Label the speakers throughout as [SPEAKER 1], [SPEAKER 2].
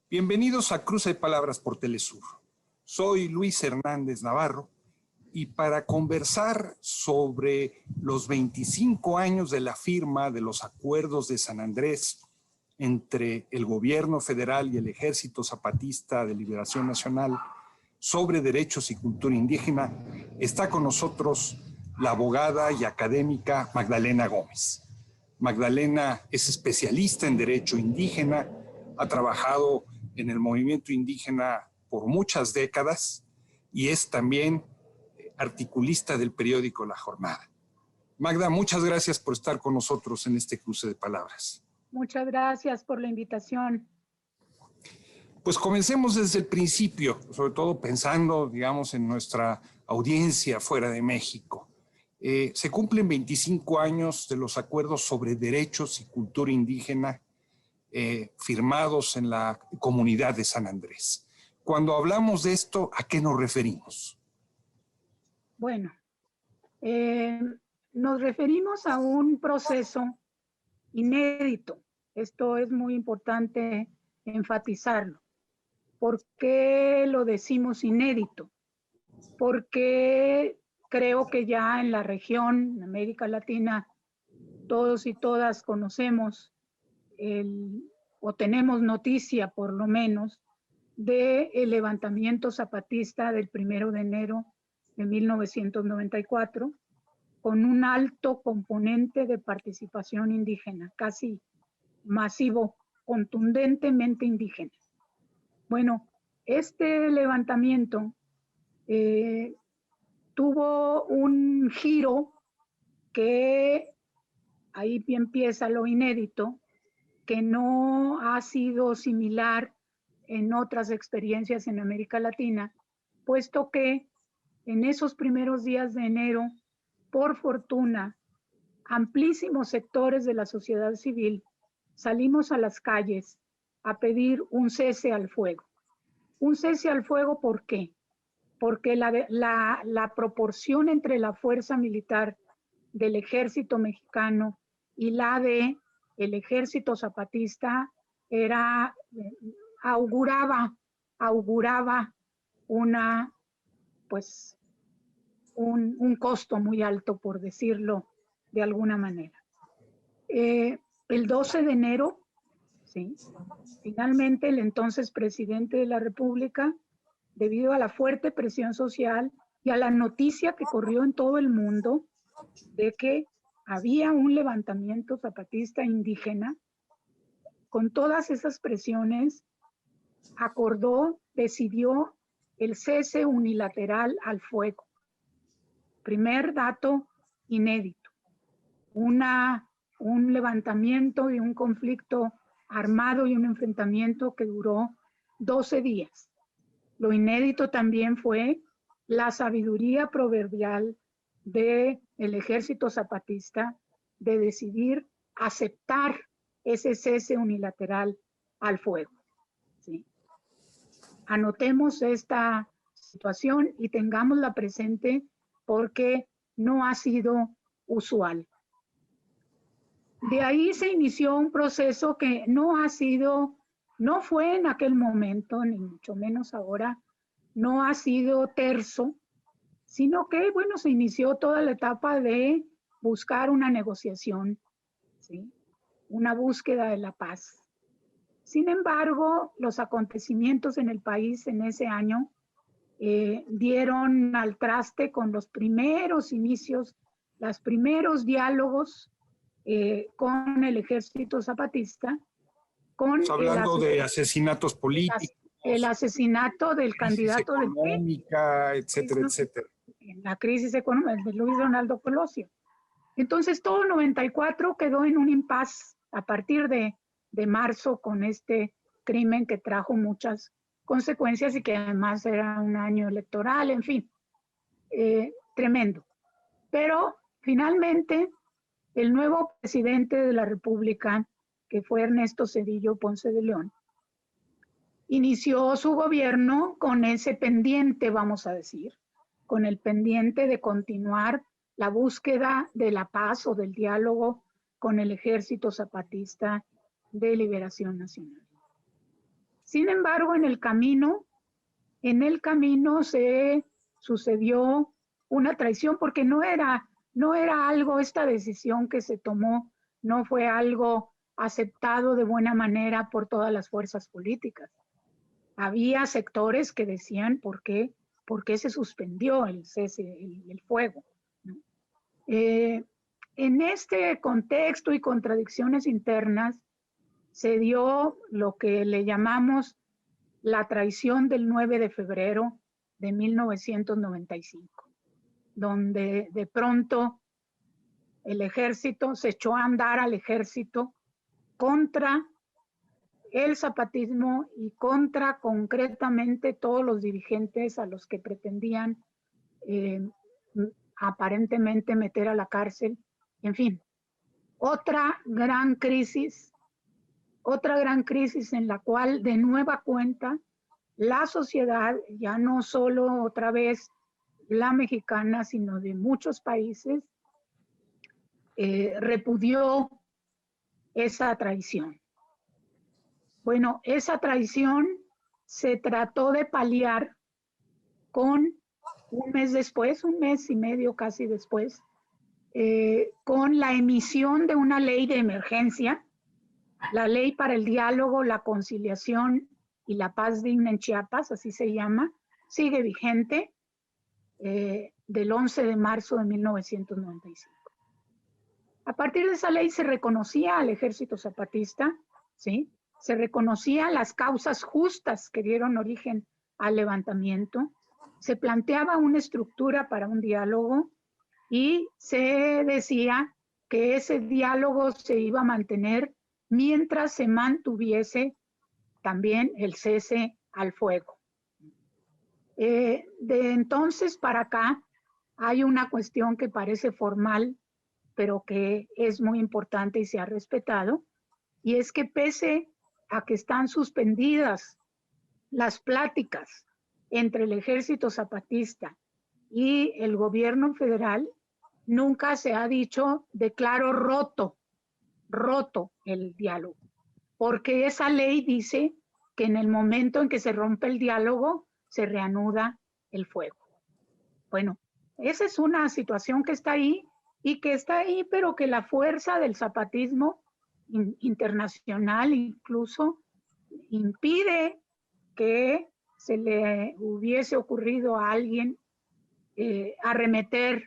[SPEAKER 1] Bienvenidos a Cruce de Palabras por Telesur. Soy Luis Hernández Navarro y para conversar sobre los 25 años de la firma de los acuerdos de San Andrés entre el gobierno federal y el Ejército Zapatista de Liberación Nacional sobre derechos y cultura indígena, está con nosotros la abogada y académica Magdalena Gómez. Magdalena es especialista en derecho indígena, ha trabajado en el movimiento indígena por muchas décadas y es también articulista del periódico La Jornada. Magda, muchas gracias por estar con nosotros en este cruce de palabras.
[SPEAKER 2] Muchas gracias por la invitación.
[SPEAKER 1] Pues comencemos desde el principio, sobre todo pensando, digamos, en nuestra audiencia fuera de México. Se cumplen 25 años de los acuerdos sobre derechos y cultura indígena firmados en la comunidad de San Andrés. Cuando hablamos de esto, ¿a qué nos referimos?
[SPEAKER 2] Bueno, nos referimos a un proceso inédito. Esto es muy importante enfatizarlo. ¿Por qué lo decimos inédito? Porque creo que ya en la región, en América Latina, todos y todas conocemos o tenemos noticia por lo menos del levantamiento zapatista del 1 de enero de 1994, con un alto componente de participación indígena, casi masivo, contundentemente indígena. Bueno, este levantamiento tuvo un giro que ahí empieza lo inédito, que no ha sido similar en otras experiencias en América Latina, puesto que en esos primeros días de enero, por fortuna, amplísimos sectores de la sociedad civil salimos a las calles a pedir un cese al fuego. Un cese al fuego, ¿por qué? Porque la proporción entre la fuerza militar del ejército mexicano y la de el ejército zapatista era, auguraba una, pues, un costo muy alto, por decirlo de alguna manera. El 12 de enero, ¿sí? Finalmente el entonces presidente de la República, debido a la fuerte presión social y a la noticia que corrió en todo el mundo de que había un levantamiento zapatista indígena, con todas esas presiones, decidió el cese unilateral al fuego. Primer dato inédito, un levantamiento y un conflicto armado y un enfrentamiento que duró 12 días. Lo inédito también fue la sabiduría proverbial del ejército zapatista de decidir aceptar ese cese unilateral al fuego. ¿Sí? Anotemos esta situación y tengámosla presente porque no ha sido usual. De ahí se inició un proceso que no fue en aquel momento, ni mucho menos ahora, no ha sido terso, sino que, bueno, se inició toda la etapa de buscar una negociación, ¿sí? Una búsqueda de la paz. Sin embargo, los acontecimientos en el país en ese año dieron al traste con los primeros inicios, los primeros diálogos con el ejército zapatista.
[SPEAKER 1] Hablando de asesinatos políticos.
[SPEAKER 2] El asesinato del candidato del PRI.
[SPEAKER 1] Etcétera, etcétera.
[SPEAKER 2] La crisis económica de Luis Donaldo Colosio. Entonces todo 94 quedó en un impasse a partir de marzo con este crimen que trajo muchas consecuencias y que además era un año electoral, en fin, tremendo. Pero finalmente el nuevo presidente de la República, que fue Ernesto Zedillo Ponce de León, inició su gobierno con ese pendiente, vamos a decir, con el pendiente de continuar la búsqueda de la paz o del diálogo con el Ejército Zapatista de Liberación Nacional. Sin embargo, en el camino se sucedió una traición porque no era algo, esta decisión que se tomó, no fue algo aceptado de buena manera por todas las fuerzas políticas. Había sectores que decían por qué se suspendió el cese, el fuego, ¿no? En este contexto y contradicciones internas se dio lo que le llamamos la traición del 9 de febrero de 1995, donde de pronto el ejército se echó a andar al ejército contra el zapatismo y contra concretamente todos los dirigentes a los que pretendían aparentemente meter a la cárcel. En fin, otra gran crisis en la cual de nueva cuenta la sociedad, ya no solo otra vez la mexicana, sino de muchos países, repudió esa traición. Bueno, esa traición se trató de paliar con un mes y medio casi después, con la emisión de una ley de emergencia, la Ley para el Diálogo, la Conciliación y la Paz Digna en Chiapas, así se llama, sigue vigente, del 11 de marzo de 1995. A partir de esa ley se reconocía al ejército zapatista, ¿sí? Se reconocían las causas justas que dieron origen al levantamiento, se planteaba una estructura para un diálogo y se decía que ese diálogo se iba a mantener mientras se mantuviese también el cese al fuego. De entonces para acá hay una cuestión que parece formal, pero que es muy importante y se ha respetado, y es que pese a que están suspendidas las pláticas entre el ejército zapatista y el gobierno federal, nunca se ha dicho declaro roto el diálogo, porque esa ley dice que en el momento en que se rompe el diálogo, se reanuda el fuego. Bueno, esa es una situación que está ahí y que está ahí, pero que la fuerza del zapatismo internacional incluso impide que se le hubiese ocurrido a alguien arremeter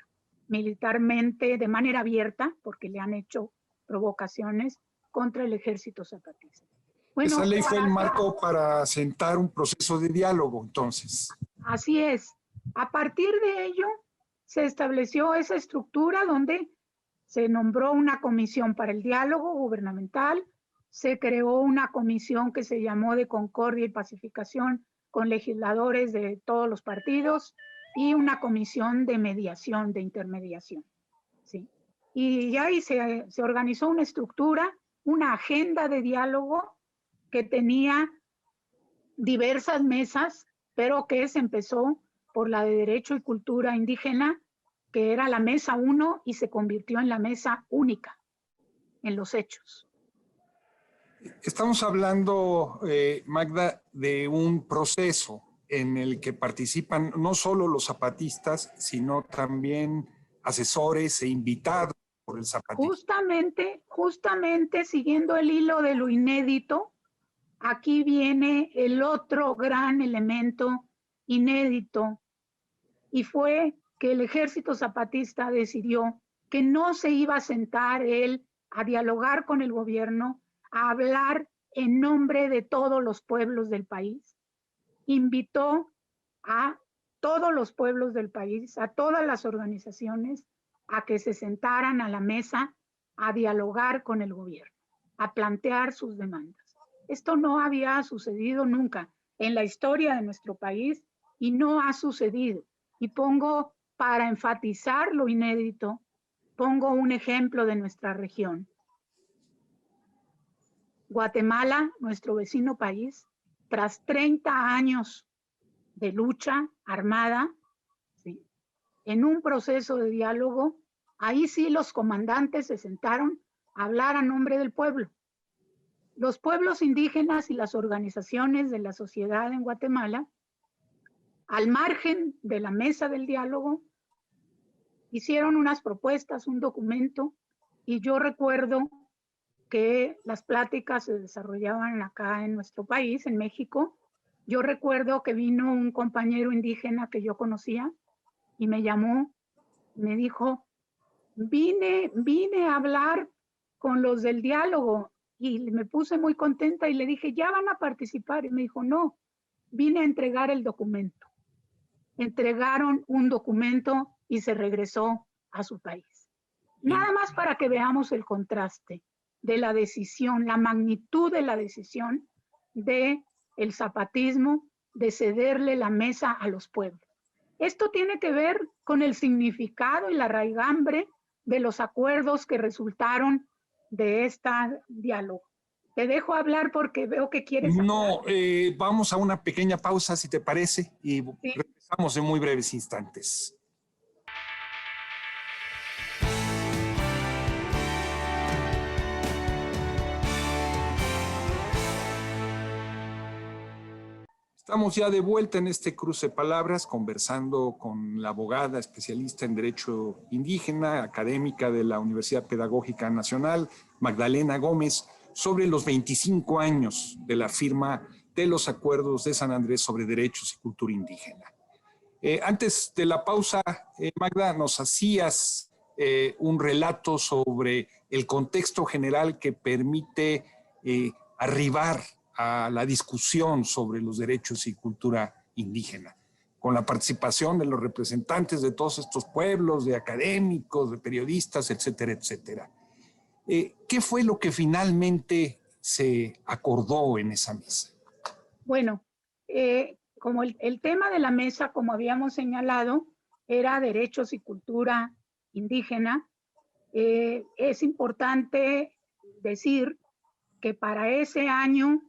[SPEAKER 2] militarmente de manera abierta, porque le han hecho provocaciones contra el ejército zapatista.
[SPEAKER 1] Bueno, esa ley fue el marco para sentar un proceso de diálogo, entonces.
[SPEAKER 2] Así es. A partir de ello, se estableció esa estructura donde se nombró una comisión para el diálogo gubernamental, se creó una comisión que se llamó de Concordia y Pacificación con legisladores de todos los partidos y una comisión de mediación, de intermediación, ¿sí? Y ahí se organizó una estructura, una agenda de diálogo que tenía diversas mesas, pero que se empezó por la de Derecho y Cultura Indígena, que era la mesa 1 y se convirtió en la mesa única en los hechos.
[SPEAKER 1] Estamos hablando, Magda, de un proceso en el que participan no solo los zapatistas, sino también asesores e invitados por el zapatismo.
[SPEAKER 2] Justamente siguiendo el hilo de lo inédito, aquí viene el otro gran elemento inédito, y fue que el ejército zapatista decidió que no se iba a sentar él a dialogar con el gobierno, a hablar en nombre de todos los pueblos del país. Invitó a todos los pueblos del país, a todas las organizaciones, a que se sentaran a la mesa a dialogar con el gobierno, a plantear sus demandas. Esto no había sucedido nunca en la historia de nuestro país y no ha sucedido. Y pongo, para enfatizar lo inédito, pongo un ejemplo de nuestra región. Guatemala, nuestro vecino país, tras 30 años de lucha armada, ¿sí?, en un proceso de diálogo, ahí sí los comandantes se sentaron a hablar a nombre del pueblo. los pueblos indígenas y las organizaciones de la sociedad en Guatemala, al margen de la mesa del diálogo, hicieron unas propuestas, un documento, y yo recuerdo que las pláticas se desarrollaban acá en nuestro país, en México. Yo recuerdo que vino un compañero indígena que yo conocía y me llamó, me dijo, vine a hablar con los del diálogo, y me puse muy contenta y le dije, ¿ya van a participar? Y me dijo, no, vine a entregar el documento. Entregaron un documento y se regresó a su país. Nada más para que veamos el contraste de la decisión, la magnitud de la decisión de el zapatismo de cederle la mesa a los pueblos. Esto tiene que ver con el significado y la raigambre de los acuerdos que resultaron de este diálogo. Te dejo hablar porque veo que quieres hablar.
[SPEAKER 1] No, vamos a una pequeña pausa, si te parece, y
[SPEAKER 2] sí,
[SPEAKER 1] regresamos en muy breves instantes. Estamos ya de vuelta en este cruce de palabras, conversando con la abogada especialista en Derecho Indígena, académica de la Universidad Pedagógica Nacional, Magdalena Gómez, sobre los 25 años de la firma de los acuerdos de San Andrés sobre derechos y cultura indígena. Antes de la pausa, Magda, nos hacías un relato sobre el contexto general que permite arribar a la discusión sobre los derechos y cultura indígena, con la participación de los representantes de todos estos pueblos, de académicos, de periodistas, etcétera, etcétera. ¿Qué fue lo que finalmente se acordó en esa mesa?
[SPEAKER 2] Bueno, como el tema de la mesa, como habíamos señalado, era derechos y cultura indígena, es importante decir que para ese año,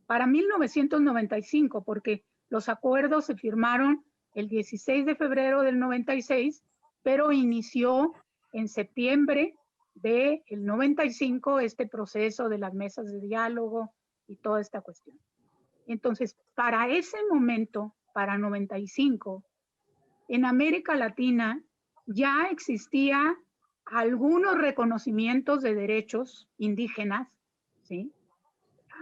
[SPEAKER 2] para 1995, porque los acuerdos se firmaron el 16 de febrero del 96, pero inició en septiembre del 95 este proceso de las mesas de diálogo y toda esta cuestión. Entonces, para ese momento, para 95, en América Latina ya existía algunos reconocimientos de derechos indígenas, ¿sí?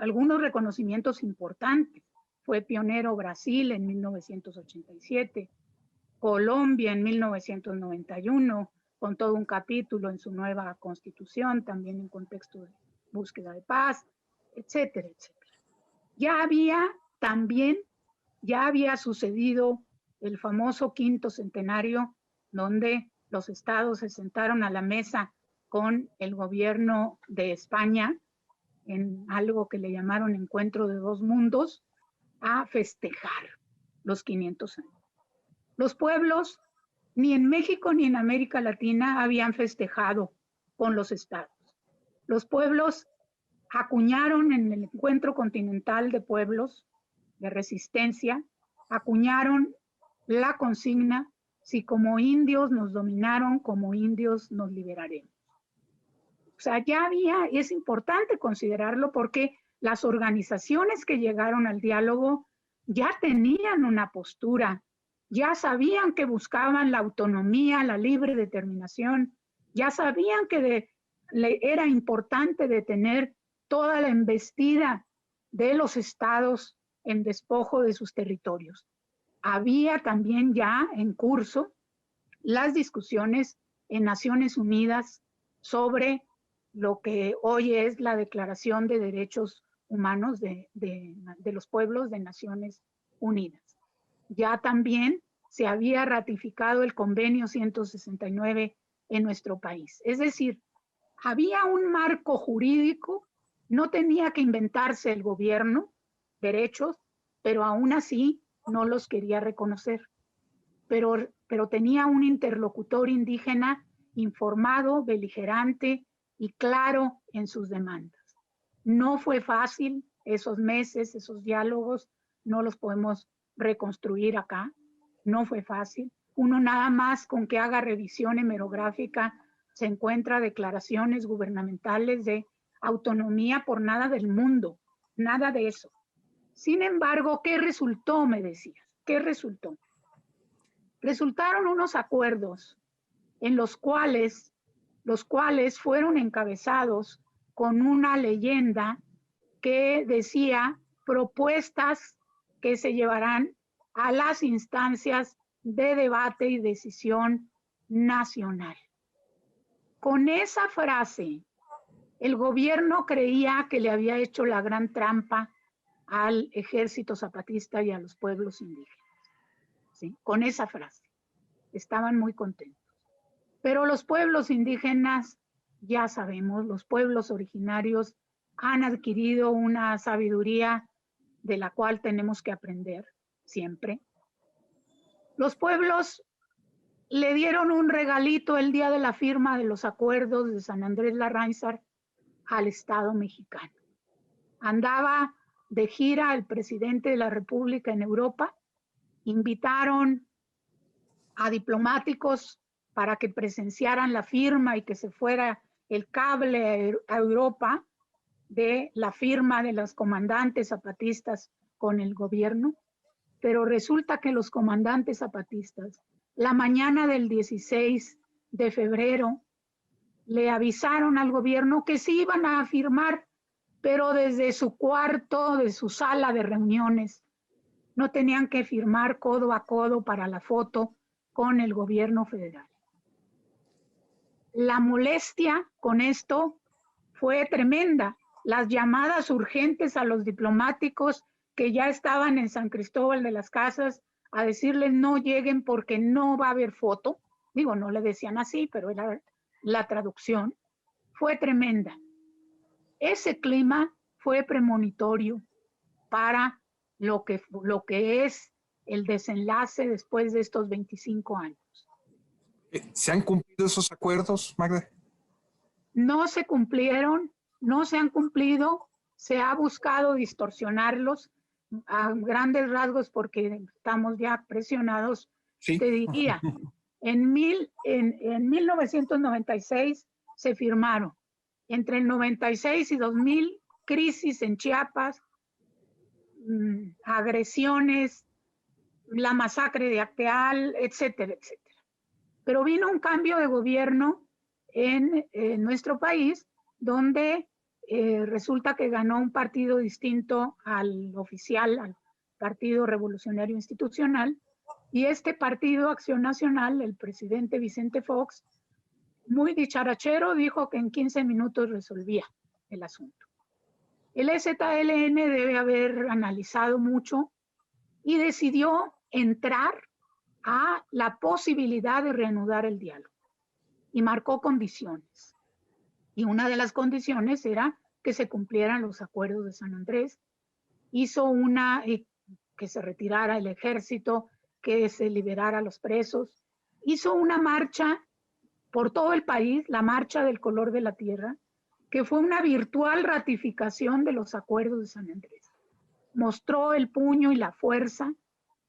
[SPEAKER 2] Algunos reconocimientos importantes. Fue pionero Brasil en 1987, Colombia en 1991, con todo un capítulo en su nueva constitución, también en contexto de búsqueda de paz, etcétera, etcétera. Ya había sucedido el famoso quinto centenario, donde los estados se sentaron a la mesa con el gobierno de España, en algo que le llamaron Encuentro de Dos Mundos, a festejar los 500 años. Los pueblos, ni en México ni en América Latina, habían festejado con los estados. Los pueblos acuñaron en el Encuentro Continental de Pueblos de Resistencia, acuñaron la consigna: si como indios nos dominaron, como indios nos liberaremos. O sea, ya había, y es importante considerarlo porque las organizaciones que llegaron al diálogo ya tenían una postura, ya sabían que buscaban la autonomía, la libre determinación, ya sabían que era importante detener toda la embestida de los estados en despojo de sus territorios. Había también ya en curso las discusiones en Naciones Unidas sobre lo que hoy es la Declaración de Derechos Humanos de los Pueblos de Naciones Unidas. Ya también se había ratificado el Convenio 169 en nuestro país. Es decir, había un marco jurídico, no tenía que inventarse el gobierno derechos, pero aún así no los quería reconocer. Pero tenía un interlocutor indígena informado, beligerante y claro en sus demandas. No fue fácil esos meses, esos diálogos, no los podemos reconstruir acá, no fue fácil. Uno nada más con que haga revisión hemerográfica se encuentra declaraciones gubernamentales de autonomía por nada del mundo, nada de eso. Sin embargo, ¿qué resultó? Me decías, ¿qué resultó? Resultaron unos acuerdos en los cuales fueron encabezados con una leyenda que decía propuestas que se llevarán a las instancias de debate y decisión nacional. Con esa frase, el gobierno creía que le había hecho la gran trampa al ejército zapatista y a los pueblos indígenas. ¿Sí? Con esa frase. Estaban muy contentos. Pero los pueblos indígenas, ya sabemos, los pueblos originarios han adquirido una sabiduría de la cual tenemos que aprender siempre. Los pueblos le dieron un regalito el día de la firma de los acuerdos de San Andrés Larráinzar al Estado mexicano. Andaba de gira el presidente de la República en Europa, invitaron a diplomáticos para que presenciaran la firma y que se fuera el cable a Europa de la firma de los comandantes zapatistas con el gobierno, pero resulta que los comandantes zapatistas, la mañana del 16 de febrero, le avisaron al gobierno que sí iban a firmar, pero desde su cuarto, de su sala de reuniones, no tenían que firmar codo a codo para la foto con el gobierno federal. La molestia con esto fue tremenda. Las llamadas urgentes a los diplomáticos que ya estaban en San Cristóbal de las Casas a decirles no lleguen porque no va a haber foto. Digo, no le decían así, pero era la traducción. Fue tremenda. Ese clima fue premonitorio para lo que es el desenlace después de estos 25 años.
[SPEAKER 1] ¿Se han cumplido esos acuerdos, Magda?
[SPEAKER 2] No se cumplieron, no se han cumplido, se ha buscado distorsionarlos a grandes rasgos porque estamos ya presionados.
[SPEAKER 1] Sí.
[SPEAKER 2] Te diría, en 1996 se firmaron, entre el 96 y 2000, crisis en Chiapas, agresiones, la masacre de Acteal, etcétera, etcétera. Pero vino un cambio de gobierno en nuestro país, donde resulta que ganó un partido distinto al oficial, al Partido Revolucionario Institucional, y este partido, Acción Nacional, el presidente Vicente Fox, muy dicharachero, dijo que en 15 minutos resolvía el asunto. El EZLN debe haber analizado mucho y decidió entrar a la posibilidad de reanudar el diálogo y marcó condiciones. Y una de las condiciones era que se cumplieran los acuerdos de San Andrés. Hizo que se retirara el ejército, que se liberara a los presos. Hizo una marcha por todo el país, la Marcha del Color de la Tierra, que fue una virtual ratificación de los acuerdos de San Andrés. Mostró el puño y la fuerza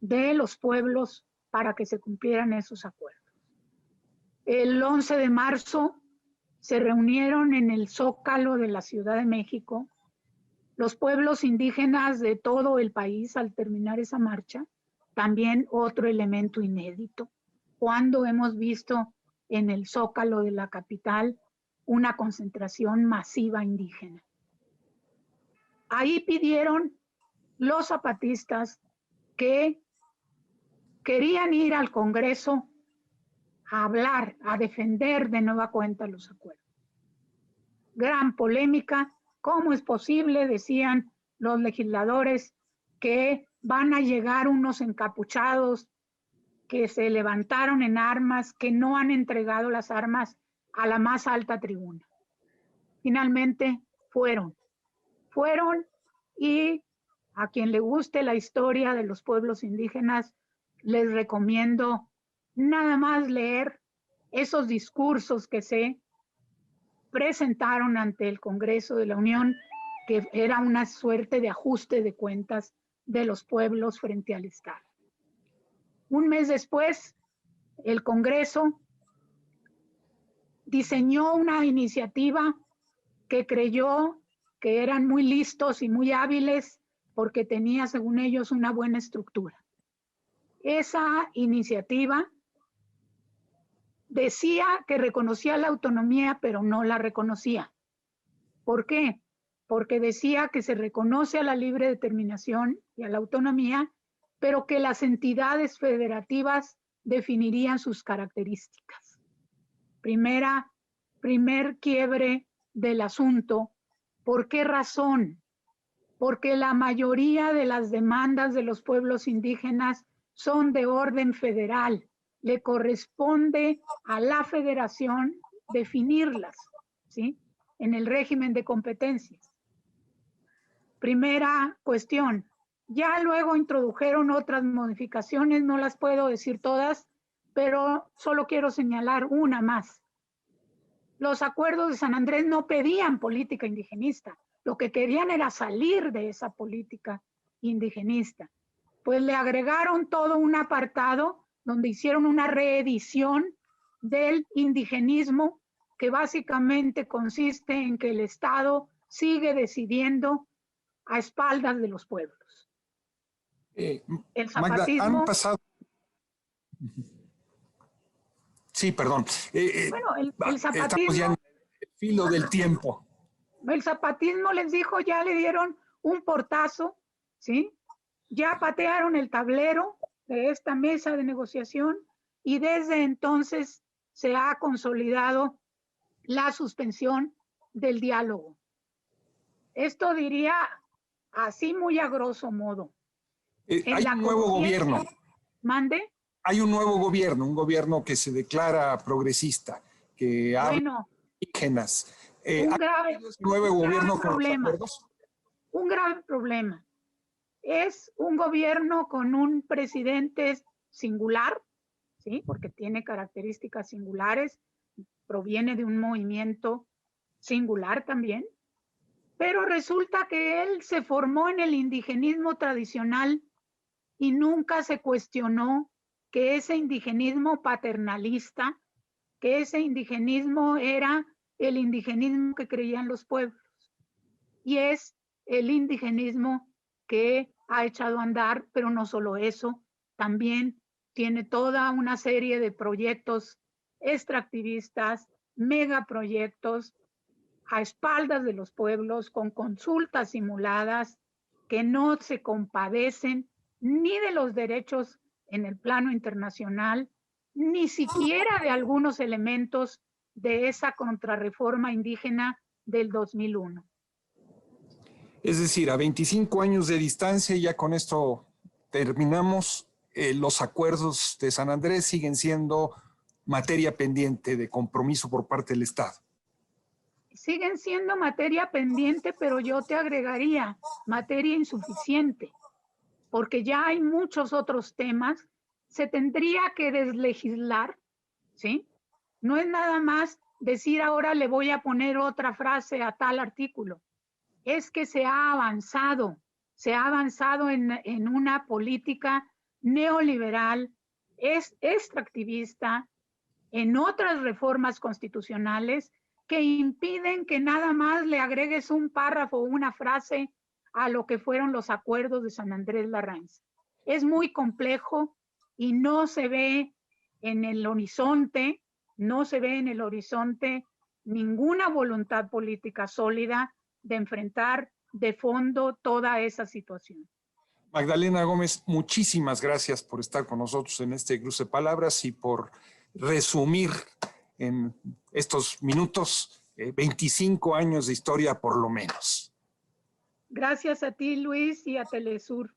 [SPEAKER 2] de los pueblos para que se cumplieran esos acuerdos. El 11 de marzo se reunieron en el Zócalo de la Ciudad de México los pueblos indígenas de todo el país al terminar esa marcha. También otro elemento inédito. Cuando hemos visto en el Zócalo de la capital una concentración masiva indígena. Ahí pidieron los zapatistas que querían ir al Congreso a hablar, a defender de nueva cuenta los acuerdos. Gran polémica. ¿Cómo es posible, decían los legisladores, que van a llegar unos encapuchados que se levantaron en armas, que no han entregado las armas a la más alta tribuna? Finalmente fueron y a quien le guste la historia de los pueblos indígenas, les recomiendo nada más leer esos discursos que se presentaron ante el Congreso de la Unión, que era una suerte de ajuste de cuentas de los pueblos frente al Estado. Un mes después, el Congreso diseñó una iniciativa que creyó que eran muy listos y muy hábiles porque tenía, según ellos, una buena estructura. Esa iniciativa decía que reconocía la autonomía, pero no la reconocía. ¿Por qué? Porque decía que se reconoce a la libre determinación y a la autonomía, pero que las entidades federativas definirían sus características. Primer quiebre del asunto. ¿Por qué razón? Porque la mayoría de las demandas de los pueblos indígenas son de orden federal. Le corresponde a la federación definirlas, ¿sí? En el régimen de competencias. Primera cuestión. Ya luego introdujeron otras modificaciones, no las puedo decir todas, pero solo quiero señalar una más. Los acuerdos de San Andrés no pedían política indigenista, lo que querían era salir de esa política indigenista. Pues le agregaron todo un apartado donde hicieron una reedición del indigenismo que básicamente consiste en que el Estado sigue decidiendo a espaldas de los pueblos. El zapatismo...
[SPEAKER 1] Magda, han pasado... Sí, perdón.
[SPEAKER 2] Bueno, el zapatismo...
[SPEAKER 1] Estamos ya en el filo del tiempo.
[SPEAKER 2] El zapatismo les dijo, ya le dieron un portazo, ¿sí? Ya patearon el tablero de esta mesa de negociación y desde entonces se ha consolidado la suspensión del diálogo. Esto diría así muy a grosso modo.
[SPEAKER 1] Hay un nuevo gobierno.
[SPEAKER 2] ¿Mande?
[SPEAKER 1] Hay un nuevo gobierno, un gobierno que se declara progresista, que habla de indígenas.
[SPEAKER 2] Un grave problema. Es un gobierno con un presidente singular, ¿sí? Porque tiene características singulares, proviene de un movimiento singular también, pero resulta que él se formó en el indigenismo tradicional y nunca se cuestionó que ese indigenismo paternalista, que ese indigenismo era el indigenismo que creían los pueblos y es el indigenismo que ha echado a andar, pero no solo eso, también tiene toda una serie de proyectos extractivistas, megaproyectos a espaldas de los pueblos con consultas simuladas que no se compadecen ni de los derechos en el plano internacional, ni siquiera de algunos elementos de esa contrarreforma indígena del 2001.
[SPEAKER 1] Es decir, a 25 años de distancia, y ya con esto terminamos, los acuerdos de San Andrés siguen siendo materia pendiente de compromiso por parte del Estado.
[SPEAKER 2] Siguen siendo materia pendiente, pero yo te agregaría materia insuficiente, porque ya hay muchos otros temas. Se tendría que deslegislar, ¿sí? No es nada más decir ahora le voy a poner otra frase a tal artículo. Es que se ha avanzado en una política neoliberal, es extractivista, en otras reformas constitucionales que impiden que nada más le agregues un párrafo o una frase a lo que fueron los acuerdos de San Andrés Larraín. Es muy complejo y no se ve en el horizonte, ninguna voluntad política sólida de enfrentar de fondo toda esa situación.
[SPEAKER 1] Magdalena Gómez, muchísimas gracias por estar con nosotros en este cruce de palabras y por resumir en estos minutos 25 años de historia por lo menos.
[SPEAKER 2] Gracias a ti, Luis, y a Telesur.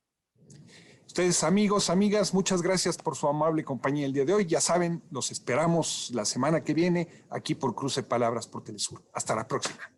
[SPEAKER 1] Ustedes, amigos, amigas, muchas gracias por su amable compañía el día de hoy. Ya saben, los esperamos la semana que viene aquí por Cruce Palabras por Telesur. Hasta la próxima.